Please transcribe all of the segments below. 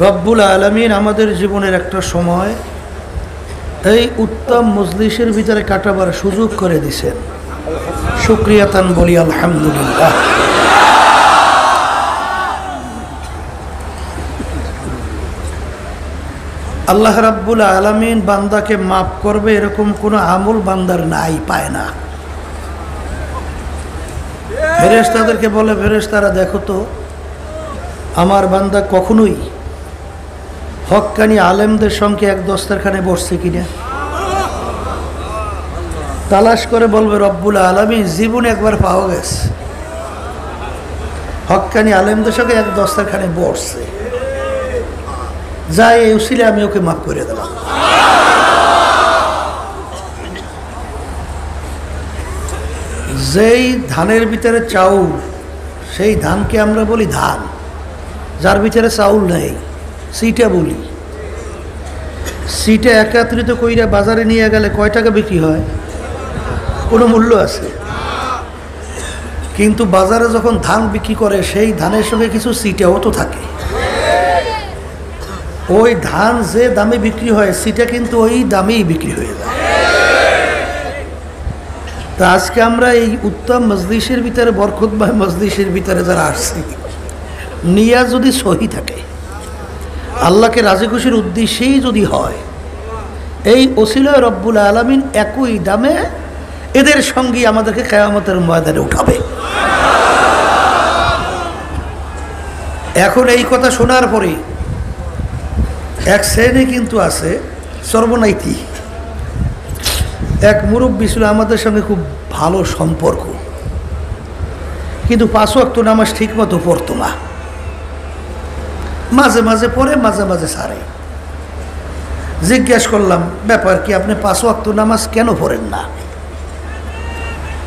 রব্বুল আলামিন আমাদের জীবনের একটা সময় এই উত্তম মজলিসের ভিতরে কাটাবার সুযোগ করে দিয়েছেন। শুকরিয়াতান বলি আলহামদুলিল্লাহ। আল্লাহ রাব্বুল আলামিন বান্দাকে মাফ করবে এরকম কোনো আমল বান্দার নাই, পায় না। ফেরেশতাদেরকে বলে, ফেরেশতারা দেখো তো আমার বান্দা কখনোই হক্কানি আলেমদের সঙ্গে এক দস্তরখানে বসছে কিনা। তালাশ করে বলবে রব্বুল আলামিন জীবনে একবার পাওয়া গেছে, হক্কানি আলেমদের সঙ্গে এক দস্তরখানে বসছে, যাই এই উসিলে আমি ওকে মাফ করে দিলাম। যেই ধানের ভিতরে চাউল, সেই ধানকে আমরা বলি ধান। যার ভিতরে চাউল নেই সিটা বলি। সিটা একত্রিত কইরা বাজারে নিয়ে গেলে কয় টাকা বিক্রি হয়? কোনো মূল্য আছে? কিন্তু বাজারে যখন ধান বিক্রি করে সেই ধানের সঙ্গে কিছু সিটাও তো থাকে। ওই ধান যে দামে বিক্রি হয় সিটা কিন্তু ওই দামেই বিক্রি হয়ে যায়। তা আজকে আমরা এই উত্তম মজলিসের ভিতরে, বরকতময় মজলিসের ভিতরে যারা আসছি, নিয়া যদি সহি থাকে, আল্লাহকে রাজি খুশির উদ্দেশ্যেই যদি হয়, এই ওসিলায় রব্বুল আলামিন একই দামে এদের সঙ্গে আমাদেরকে কিয়ামতের ময়দানে উঠাবে। এখন এই কথা শোনার পরে এক শ্রেণী কিন্তু আছে সর্বনাইতি। এক মুরব্বী ছিল আমাদের সঙ্গে, খুব ভালো সম্পর্ক, কিন্তু 5 ওয়াক্ত নামাজ ঠিক মতো পড়তো না। মাঝে মাঝে পড়ে, মাঝে মাঝে ছাড়ে। জিজ্ঞেস করলাম, ব্যাপার কি, আপনি 5 ওয়াক্ত নামাজ কেন পড়েন না?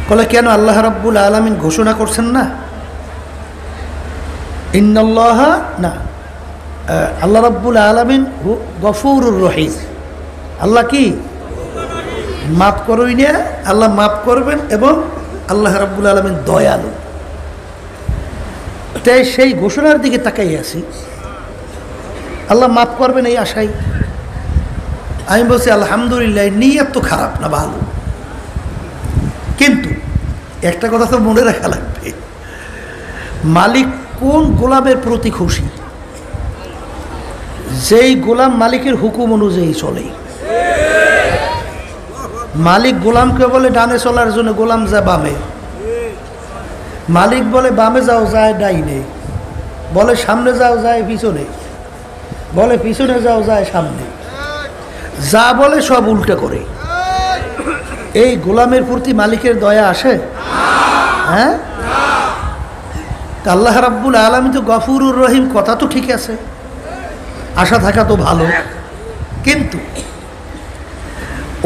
বলে, কেন আল্লাহ রাব্বুল আলামিন ঘোষণা করছেন না ইন্নাল্লাহ, না আল্লাহ রাব্বুল আলামিন গফুরুর রহিম। আল্লাহ কি মাফ করই না, আল্লাহ মাফ করবেন এবং আল্লাহ রাব্বুল আলামিন দয়ালু। তাই সেই ঘোষণার দিকে তাকাই আছি, আল্লাহ মাফ করবেন এই আশাই। আমি বলছি আলহামদুলিল্লাহ, নিয়ত তো খারাপ না, ভালো। কিন্তু একটা কথা তো মনে রাখা লাগবে, মালিক কোন গোলামের প্রতি খুশি? যেই গোলাম মালিকের হুকুম অনুযায়ী চলে। মালিক গোলামকে বলে ডানে চলার জন্য, গোলাম যায় বামে। মালিক বলে বামে যাও, যায় ডাইনে। বলে সামনে যাও, যায় পিছনে। বলে পিছনে যাও, যায় সামনে। যা বলে সব উল্টা করে। এই গোলামের প্রতি মালিকের দয়া আসে? হ্যাঁ। আল্লাহ রাব্বুল আলামিন তো গফুরুর রহিম, কথা তো ঠিক আছে, আশা থাকা তো ভালো। কিন্তু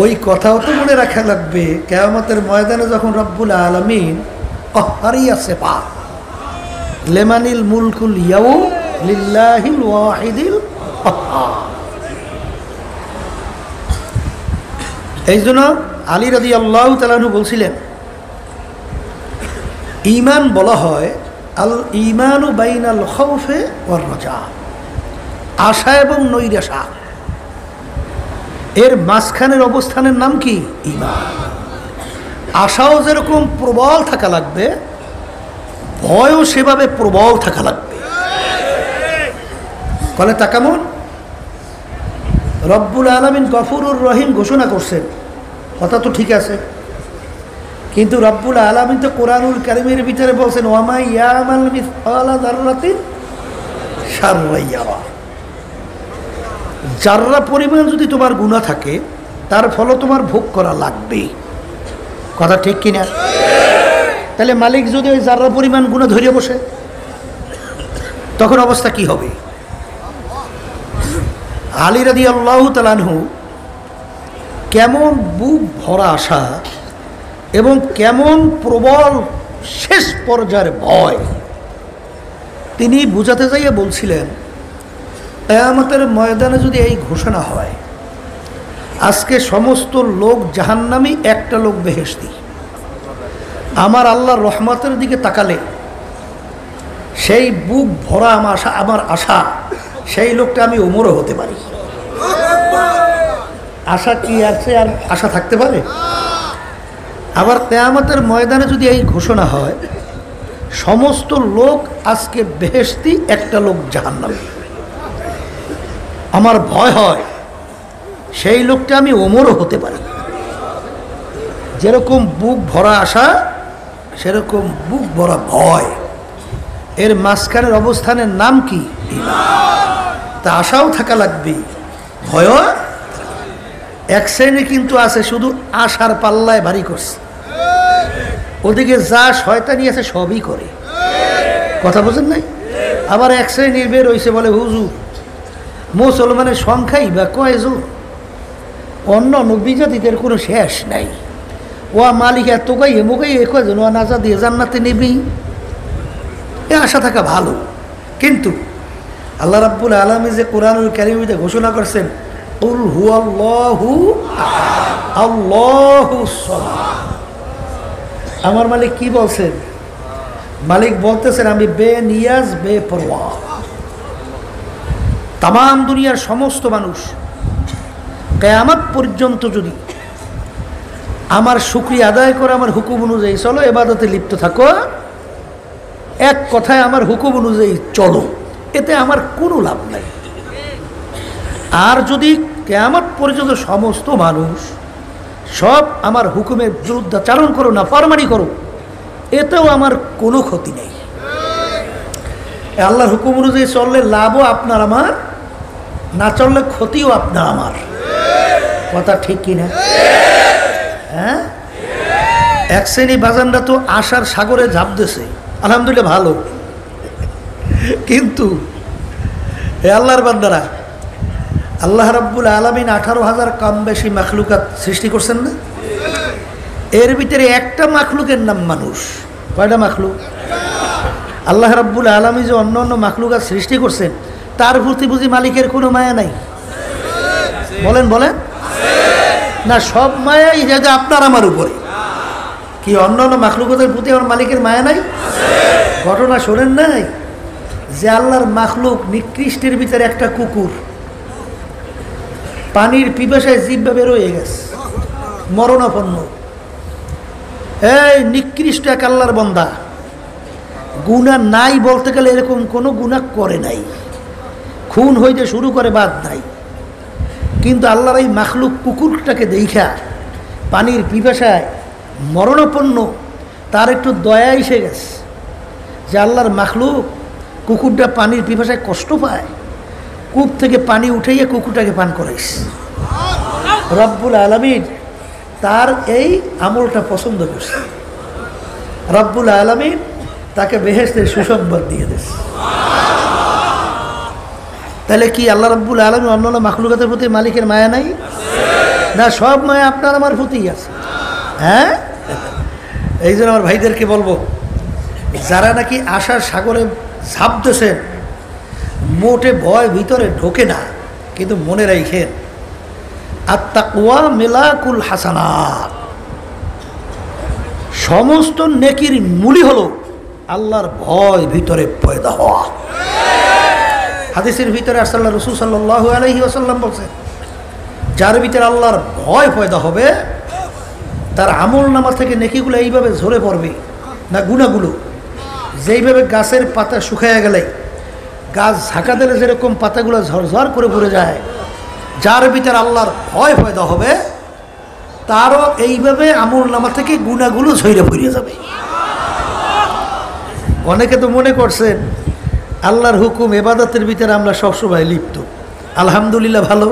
ওই কথাও তো মনে রাখা লাগবে, কিয়ামতের ময়দানে যখন রব্বুল আলামিন অহরিয়া সেপা লেমানিল মুলকুল ইয়াউম লিল্লাহিল ওয়াহিদিল কাহ্হার। এই জন্য আলী রাদিয়াল্লাহু তাআলা আনহু বলছিলেন, ঈমান বলা হয় আল ঈমানু বাইনাল খাউফি ওয়ার রাজা, আশা এবং নৈরাশা, এর মাঝখানের অবস্থানের নাম কি? ঈমান। আশাও যেরকম প্রবল থাকা লাগবে, ভয়ও সেভাবে প্রবল থাকা লাগবে। বলে তা কেমন? রব্বুল আলামিন গফুরুর রহিম ঘোষণা করছেন, কথা তো ঠিক আছে, কিন্তু রব্বুল আলামিন তো কোরআনুল কারীমের ভিতরে বলছেন ওয়ামা ইয়ামাল মিসকালা যাররাতিন শাররান ইয়ারা। যাররা পরিমাণ যদি তোমার গুনাহ থাকে, তার ফল তোমার ভোগ করা লাগবে। কথা ঠিক কিনা? তাহলে মালিক যদি ওই যাররা পরিমাণ গুনাহ ধরে বসে, তখন অবস্থা কি হবে? আলী রাদিয়াল্লাহু তাআলা আনহু কেমন বুক ভরা আশা এবং কেমন প্রবল শেষ পর্যায়ের ভয় তিনি বুঝাতে যাইয়া বলছিলেন, কিয়ামতের ময়দানে যদি এই ঘোষণা হয় আজকে সমস্ত লোক জাহান্নামী, একটা লোক বেহেশতি, আমার আল্লাহর রহমতের দিকে তাকালে সেই বুক ভরা আমার আশা সেই লোকটা আমি ওমরও হতে পারি। আশা কি আছে, আর আশা থাকতে পারে? আবার কিয়ামতের ময়দানে যদি এই ঘোষণা হয় সমস্ত লোক আজকে বেহেশতি, একটা লোক জাহান্নামী, আমার ভয় হয় সেই লোকটা আমি ওমরও হতে পারি। যেরকম বুক ভরা আশা সেরকম বুক ভরা ভয়, এর মাঝখানের অবস্থানের নাম কি? তা আশাও থাকা লাগবে, ভয়ও। এক শ্রেণী কিন্তু আছে শুধু আশার পাল্লায় ভারী করছে, ওদিকে যা শয়তানি আছে সবই করে, কথা বোঝেন নাই? আবার এক শ্রেণীর বের হইছে বলে হুজুর মুসলমানের সংখ্যাই বা কয়জন, অন্য বিজাতিদের কোনো শেষ নাই, ও মালিক এত গাই এমুকাই এ কয়জন, ও নাজা দিয়ে জান্নাতে নেবেই। এ আশা থাকা ভালো, কিন্তু আল্লাহ রাব্বুল আলামিন যে কোরআনুল কারীমে ঘোষণা করছেন কুল হুয়াল্লাহু আল্লাহুস সামাদ, আমার মালিক কি বলছেন? মালিক বলতেছেন আমি বেনিয়াজ বেপরোয়া। তাম দুনিয়ার সমস্ত মানুষ কিয়ামত পর্যন্ত যদি আমার শুকরিয়া আদায় করে আমার হুকুম অনুযায়ী চলো, ইবাদতে লিপ্ত থাকো, এক কথায় আমার হুকুম অনুযায়ী চলো, এতে আমার কোনো লাভ নাই। আর যদি কিয়ামত পর্যন্ত সমস্ত মানুষ সব আমার হুকুমের বিরুদ্ধাচারণ করো, না ফরমানি করো, এতেও আমার কোনো ক্ষতি নেই। আল্লাহর হুকুম অনুযায়ী চললে লাভও আপনার আমার, না চললে ক্ষতিও আপনার আমার, কথা ঠিক কিনা? হ্যাঁ, এক শ্রেণী বাজানরা তো আশার সাগরে ঝাঁপ দিয়েছে, আলহামদুলিল্লাহ ভালো, কিন্তু আল্লাহর বান্দারা, আল্লাহ রাব্বুল আলামিন 18,000 কম বেশি মাখলুকাত সৃষ্টি করছেন না? এর ভিতরে একটা মাখলুকের নাম মানুষ। কয়টা মাখলুক? আল্লাহ রাব্বুল আলামিন যে অন্য অন্য মাখলুকাত সৃষ্টি করছেন তার প্রতি বুঝি মালিকের কোনো মায়া নাই? বলেন বলেন না, সব মায়াই যে আপনার আমার উপরে। কি অন্য অন্য মাখলুকাতের প্রতি আমার মালিকের মায়া নাই? ঘটনা শোনেন নাই যে আল্লাহর মাখলুক নিকৃষ্টের ভিতরে একটা কুকুর পানির পিপাসায় জিহ্বা বের হয়ে গেছে, মরণাপন্ন। এই নিকৃষ্ট এক আল্লাহর বান্দা, গুনাহ নাই বলতে গেলে এরকম কোনো গুনাহ করে নাই, খুন হইতে শুরু করে বাদ নাই, কিন্তু আল্লাহর এই মাখলুক কুকুরটাকে দেখা পানির পিপাসায় মরণাপন্ন, তার একটু দয়া এসে গেছে যে আল্লাহর মাখলুক কুকুরটা পানির পিপাসায় কষ্ট পায়, কূপ থেকে পানি উঠাইয়া কুকুরটাকে পান করাইছে। রব্বুল আলামিন তার এই আমলটা পছন্দ করছে, রব্বুল আলামিন তাকে বেহেশতের সুসংবাদ দিয়ে দিয়েছে। তাহলে কি আল্লাহ রব্বুল আলামিন অন্যান্য মাখলুকাতের প্রতি মালিকের মায়া নাই? না, সব মায়া আপনার আমার প্রতিই আছে। হ্যাঁ, এই জন্য আমার ভাইদেরকে বলবো, যারা নাকি আশার সাগরে ঝাঁপ দিয়েছেন, মোটে ভয় ভিতরে ঢোকে না, কিন্তু মনে রাখেন আত-তাকওয়া মিলাকুল হাসানাত, সমস্ত নেকির মূলই হলো আল্লাহর ভয় ভিতরে পয়দা হওয়া। হাদিসের ভিতরে আল্লাহ রাসূল সাল্লাল্লাহু আলাইহি ওয়াসাল্লাম বলছেন, যার ভিতরে আল্লাহর ভয় পয়দা হবে তার আমল নামা থেকে নেকিগুলো এইভাবে ঝরে পড়বে না, গুনাহগুলো যেইভাবে গাছের পাতা শুকাইয়া গেলে গাছ ঝাঁকা দিলে যেরকম পাতাগুলো ঝরঝর করে পড়ে যায়, যার ভিতরে আল্লাহর ভয় পয়দা হবে তারও এইভাবে আমল নামা থেকে গুনাহগুলো ঝরে পড়ে যাবে। অনেকে তো মনে করছেন আল্লাহর হুকুম ইবাদতের ভিতরে আমরা সবসময় লিপ্ত, আলহামদুলিল্লাহ ভালো।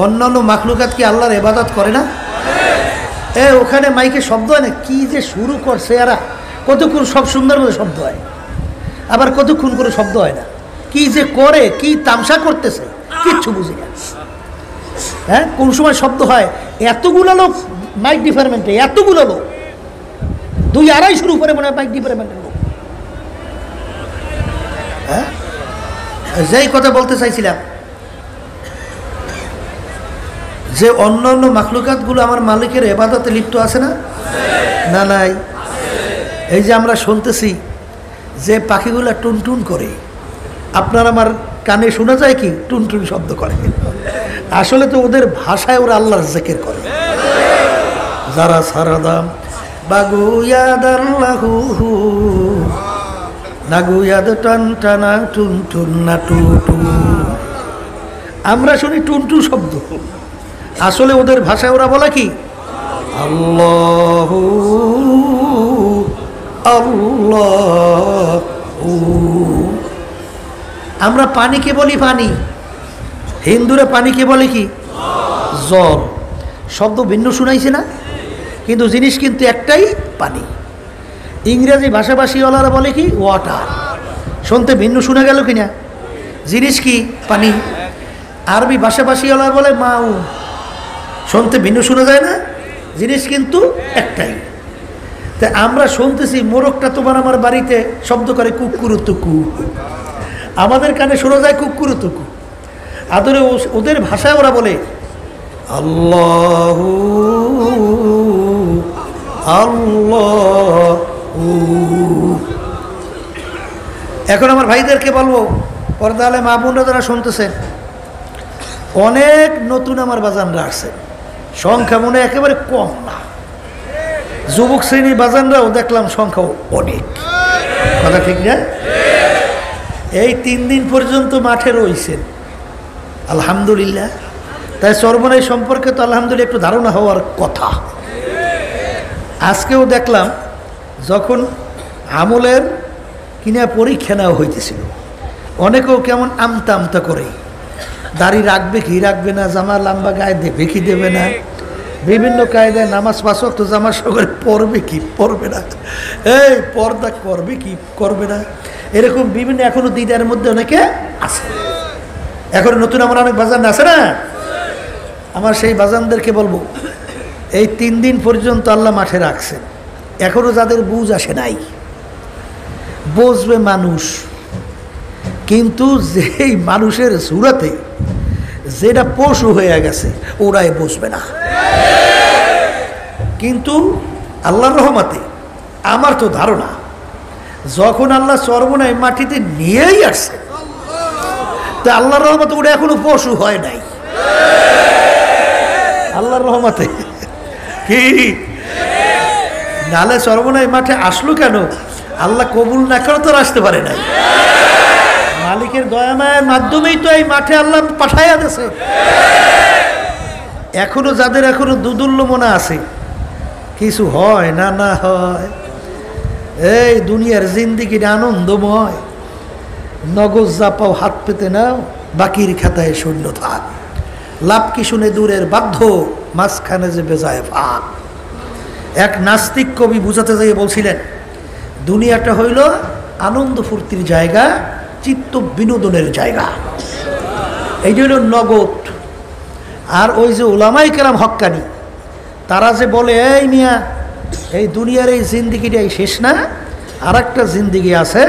অন্যান্য মাখলুকাত কি আল্লাহর ইবাদত করে না? ওখানে মাইকে শব্দ হয় না, কি যে শুরু করছে এরা, কতক্ষণ সব সুন্দর মতো শব্দ হয়, আবার কতক্ষণ করে শব্দ হয় না, কি যে করে, কি তামসা করতেছে কিচ্ছু বুঝি না। হ্যাঁ, কোন সময় শব্দ হয়, এতগুলো লোক মাইক ডিপার্টমেন্টে, এতগুলো লোক 2-2.5 উপরে মনে হয় মাইক ডিপার্টমেন্টের লোক। হ্যাঁ, যেই কথা বলতে চাইছিলাম যে অন্য অন্য মাখলুকাতগুলো আমার মালিকের ইবাদতে লিপ্ত আছে না? না নাই। এই যে আমরা শুনতেছি যে পাখিগুলো টুনটুন করে, আপনার আমার কানে শোনা যায় কি টুনটুন শব্দ করে, আসলে তো ওদের ভাষায় ওরা আল্লাহর জিকির করে। যারা সারাদাম বাগুয়াদ আল্লাহু নাগুয়াদ টান টানা টুনটুন না টুটু, আমরা শুনি টুনটু শব্দ, আসলে ওদের ভাষায় ওরা বলে কি আল্লাহু আল্লাহু। আমরা পানিকে বলি পানি, হিন্দুরা পানিকে বলে কি জল। শব্দ ভিন্ন শুনাইছে না, কিন্তু জিনিস কিন্তু একটাই পানি। ইংরেজি ভাষাভাষীওয়ালারা বলে কি ওয়াটার, শুনতে ভিন্ন শোনা গেল কিনা, জিনিস কি পানি। আরবি ভাষাভাষীওয়ালারা বলে মাউ, শুনতে ভিন্ন শোনা যায় না, জিনিস কিন্তু একটাই। তা আমরা শুনতেছি মোরগটা তোমার আমার বাড়িতে শব্দ করে কুকুরু তুকু, আমাদের কানে শোনা যায় কুকুরু তুকু, আদরে ওদের ভাষায় ওরা বলে আল্লাহু আল্লাহু। এখন আমার ভাইদেরকে বলবো, পর্দা আলে মা বোনরা যারা শুনতেছেন, অনেক নতুন আমার বাজানরা আসছে, সংখ্যা মনে একেবারে কম না। যুবক শ্রেণীর বাজানরাও দেখলাম সংখ্যা অনেক, কথা ঠিক না? এই 3 দিন পর্যন্ত মাঠে রয়েছেন আলহামদুলিল্লাহ। তাই চরমনাই সম্পর্কে তো আলহামদুলিল্লাহ একটু ধারণা হওয়ার কথা। আজকেও দেখলাম যখন আমলের কিনা পরীক্ষা নেওয়া হইতেছিল, অনেকেও কেমন আমতা আমতা করে, দাড়ি রাখবে কি রাখবে না, জামা লম্বা গায়ে দেবে কি দেবে না, বিভিন্ন কায়দায় নামাজ 5 ওয়াক্ত জামার সঙ্গে পড়বে কি পড়বে না, এই পর্দা করবে কি করবে না, এরকম বিভিন্ন এখনো দ্বিধার মধ্যে অনেকে আছে। এখন নতুন আমার অনেক বাজান আছে না, আমার সেই বাজানদেরকে বলবো, এই 3 দিন পর্যন্ত আল্লাহ মাঠে রাখছেন, এখনো যাদের বুঝ আসে নাই, বুঝবে মানুষ, কিন্তু যেই মানুষের সুরাতে যেটা পশু হয়ে গেছে ওরাই বুঝবে না। কিন্তু আল্লাহর রহমতে আমার তো ধারণা, যখন আল্লাহ চরমনাই মাটিতে নিয়েই আসছে, তা আল্লাহর রহমতে ওটা এখনো পশু হয় নাই। আল্লাহর রহমতে কি নালে চরমনাই মাঠে আসলো কেন? আল্লাহ কবুল না করে তো আসতে পারে নাই, মালিকের দয়া মায়ের মাধ্যমেই তো এই মাঠে আল্লাহ পাঠাইয়া দিয়েছে। এখনো যাদের এখনো দুদুল্য মনে আছে, কিছু হয় না না হয়, এই দুনিয়ার জিন্দিগি আনন্দময়, নগদ যা পাও হাত পেতে নাও, বাকির খাতায় শূন্য থাক, লাভ কি শুনে দূরের বাধ্য, মাঝখানে যে বেজায় ভাগ। এক নাস্তিক কবি বুঝাতে যাইয়ে বলছিলেন, দুনিয়াটা হইল আনন্দ ফুর্তির জায়গা, চিত্ত বিনোদনের জায়গা, এইটা হইল নগদ। আর ওই যে উলামায়ে কেরাম হক্কানি, তারা যে বলে এই মিয়া এই দুনিয়ার এই জিন্দিগিটাই শেষ না, আর একটা জিন্দিগি আছে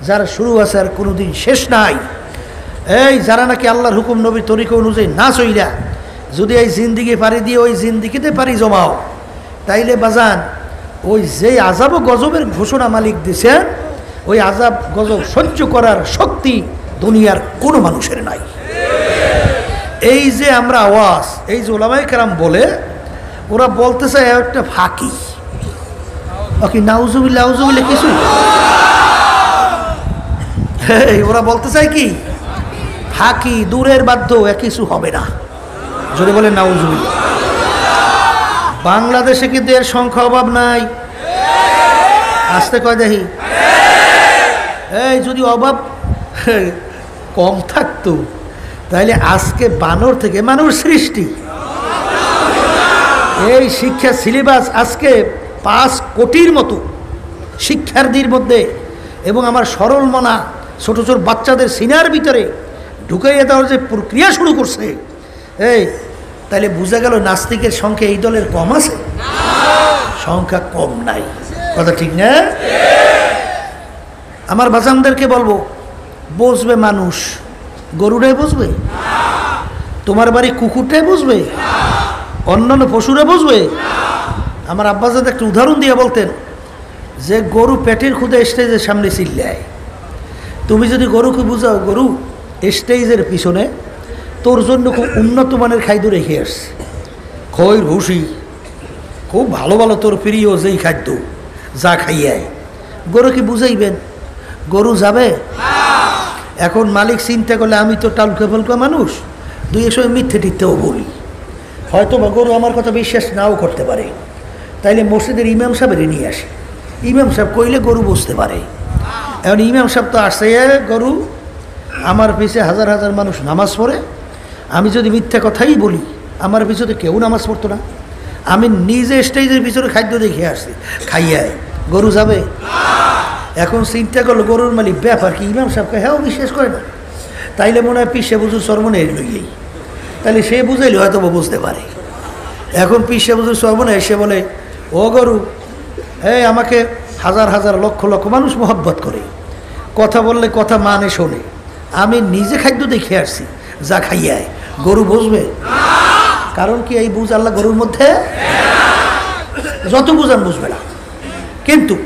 যার শুরু আছে আর কোনোদিন শেষ নাই। এই যারা নাকি আল্লাহর হুকুম নবী তরিকা অনুযায়ী না চইলা যদি এই জিন্দিগি পারি দিয়ে ওই জিন্দিগিতে পারি জমাও, তাইলে বাজান ওই যে আযাব ও গজবের ঘোষণা মালিক দিছেন, ওই আযাব গজব সহ্য করার শক্তি দুনিয়ার কোনো মানুষের নাই। এই যে আমরা আওয়াজ, এই যে উলামায়ে কেরাম বলে, ওরা বলতে চায় একটা ফাঁকি, বাকি নাউজুবিল্লাহ আউজুবিল্লাহ কিছু, ওরা বলতে চায় কি ফাঁকি, দূরের বাধ্য, কিছু হবে না, যদি বলে নাউজুবিল্লাহ। বাংলাদেশে কিন্তু এর সংখ্যা অভাব নাই, আসতে কয় দেখি, এই যদি অভাব কম থাকতো তাহলে আজকে বানর থেকে মানুষ সৃষ্টি। এই শিক্ষা সিলেবাস আজকে 5 কোটির মতো শিক্ষার্থীর মধ্যে, এবং আমার সরল মনা ছোট ছোট বাচ্চাদের সিনার ভিতরে ঢুকাইয়ে দেওয়ার যে প্রক্রিয়া শুরু করছে, এই তাহলে বোঝা গেল নাস্তিকের সংখ্যা এই দলের কম আছে, সংখ্যা কম নাই, কথা ঠিক না? আমার বাজানদেরকে বলবো, বুঝবে মানুষ, গরুটাই বুঝবে, তোমার বাড়ি কুকুরটাই বুঝবে, অন্যান্য পশুরা বুঝবে? আমার আব্বাজাদা একটা উদাহরণ দিয়ে বলতেন যে গরু পেটের ক্ষুদে স্টেজের সামনে চিল্লায়, তুমি যদি গরুকে বুঝাও গরু স্টেজের পিছনে তোর জন্য খুব উন্নত মানের খাদ্য রেখে আসছে, খই ভুসি, খুব ভালো ভালো তোর প্রিয় যেই খাদ্য, যা খাইয়ায়। গরু কি বুঝাইবেন? গরু যাবে? এখন মালিক চিন্তা করলে আমি তো টালকা ফালকা মানুষ, দুই সময় মিথ্যে টিথ্যেও বলি, হয়তো বা গরু আমার কথা বিশ্বাস নাও করতে পারে, তাইলে মসজিদের ইমাম সাহেবের নিয়ে আসে। ইমাম সাহেব কইলে গরু বুঝতে পারে। এখন ইমাম সাহেব তো আসছে, গরু আমার পিছে হাজার হাজার মানুষ নামাজ পড়ে, আমি যদি মিথ্যা কথাই বলি আমার পিছনে কেউ নামাজ পড়তো না, আমি নিজে স্টেজের পিছনে খাদ্য দেখে আসছি, খাইয়ায়। গরু যাবে? এখন চিন্তা করলো গরুর মালিক, ব্যাপার কি? ইমাম সাহেবকে হ্যাঁ বিশ্বাস করে না, তাইলে মনে হয় পিসে বুঝুর চর্মনে লইয়েই, তাইলে সে বুঝাইলে হয়তো বুঝতে পারে। এখন পিসে বুঝুর চর্মনে এসে বলে, ও গরু, আমাকে হাজার হাজার লক্ষ লক্ষ মানুষ মহব্বত করে, কথা বললে কথা মানে শোনে, আমি নিজে খাদ্য দেখে আসছি, যা খাইয়ায়। গরু বুঝবে? কারণ কি এই বুঝ আল্লাহ গরুর মধ্যে যত বুঝান বুঝবে না। কিন্তু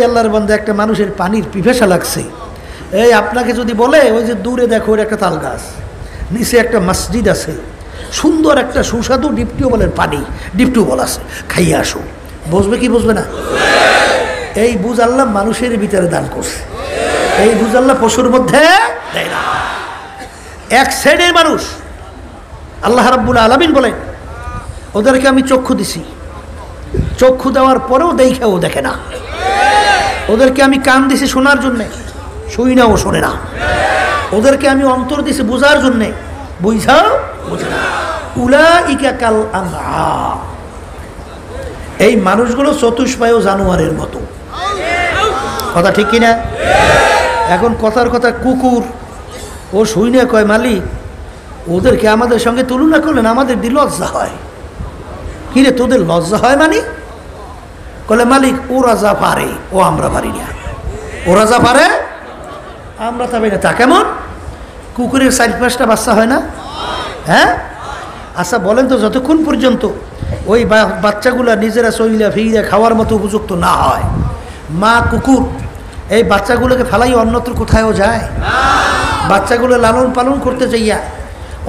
আল্লাহর বান্দা, একটা মানুষের পানির পিপাসা লাগছে, আপনাকে যদি বলে ওই যে দূরে দেখো একটা তাল গাছ, নিচে একটা মসজিদ আছে, সুন্দর একটা সুস্বাদু ডিপ টিউবওয়েলের পানি, ডিপ টিউবওয়েল আছে, খাইয়ে আসো, বুঝবে কি বুঝবে না? এই বুঝ আল্লাহ মানুষের ভিতরে দান করছে, এই বুঝ আল্লাহ পশুর মধ্যে দেয় না। এক শ্রেণীর মানুষ আল্লাহ রাব্বুল আলামিন বলেন, ওদেরকে আমি চক্ষু দিছি, চক্ষু দেওয়ার পরেও দেখেও দেখে না। ওদেরকে আমি কান দিছি শোনার জন্যে, শুই না ও শোনে না। ওদেরকে আমি অন্তর দিছি বোঝার জন্যে, বুঝাও বোঝে না। উলাইকা কাল আনআম, এই মানুষগুলো চতুষ্পায় জানোয়ারের মতো। কথা ঠিক কিনা? এখন কথার কথা, কুকুর ও শুই না কয়, মালিক ওদেরকে আমাদের সঙ্গে তুলনা করলেন, আমাদের দি লজ্জা হয়। কিরে তোদের লজ্জা হয় মানে? বলে মালিক ওরা যা পারে ও আমরা পারি না, ওরা যা পারে আমরা তা পারি না। তা কেমন? কুকুরের 4-5টা বাচ্চা হয় না? হ্যাঁ, আচ্ছা বলেন তো, যতক্ষণ পর্যন্ত ওই বাচ্চাগুলা নিজেরা চইলা ফিরা খাওয়ার মতো উপযুক্ত না হয়, মা কুকুর এই বাচ্চাগুলোকে ফেলাই অন্যত্র কোথায়ও যায়? বাচ্চাগুলো লালন পালন করতে চাইয়া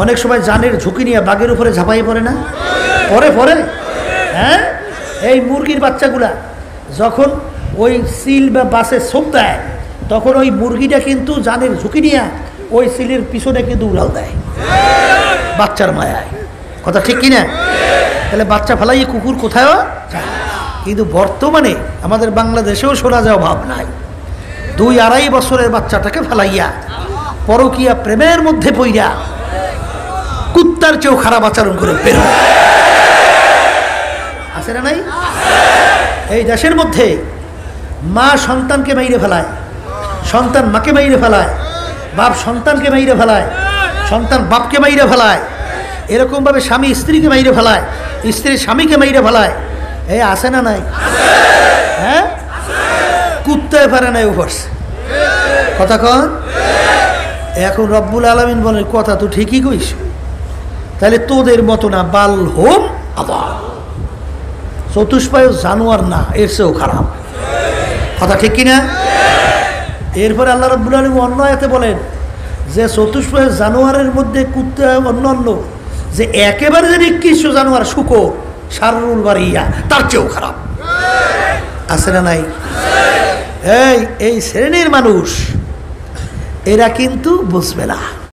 অনেক সময় জানের ঝুঁকি নিয়ে বাঘের উপরে ঝাঁপাই পড়ে না? পরে হ্যাঁ, এই মুরগির বাচ্চাগুলা যখন ওই সিল বা বাসে ছোপ দেয়, তখন ওই মুরগিটা কিন্তু জানের ঝুঁকি নিয়ে ওই সিলের পিছনে কিন্তু উড়াল দেয় বাচ্চার মায়ায়। কথা ঠিক কিনা? তাহলে বাচ্চা ফেলাই কুকুর কোথায়ও যায়। কিন্তু বর্তমানে আমাদের বাংলাদেশেও শোনা যায় অভাব নাই, 2-2.5 বছরের বাচ্চাটাকে ফেলাইয়া পরকীয়া প্রেমের মধ্যে পইরা কুত্তার চেয়েও খারাপ আচরণ করে বের হয়। আছে না নাই? এই দেশের মধ্যে মা সন্তানকে মাইরে ফেলায়, সন্তান মাকে মাইরে ফেলায়, বাপ সন্তানকে মাইরে ফেলায়, সন্তান বাপকে মাইরে ফেলায়, এরকমভাবে স্বামী স্ত্রীকে মাইরে ফেলায়, স্ত্রী স্বামীকে মাইরে ফেলায়। এই আছে না নাই? হ্যাঁ, কুত্তায় পারে নাই উপরছে। কথা কন। এখন রব্বুল আলামিন বলেন, কথা তো ঠিকই কইস, তাহলে তোদের মতো না, বাল হোম আবার চতুষ্পায় জানোয়ার না, এর চেয়েও খারাপ। কথা ঠিক কিনা? এরপরে আল্লাহ রাব্বুল আলামিন অন্য আয়াতে বলেন যে চতুষ্পায় জানোয়ারের মধ্যে কুত্তা অন্যান্য যে একেবারে যে নিকৃষ্ট জানোয়ার শুকর শাররুল বারিয়া, তার চেয়েও খারাপ। আছে না নাই? এই শ্রেণীর মানুষ এরা কিন্তু বুঝবে না।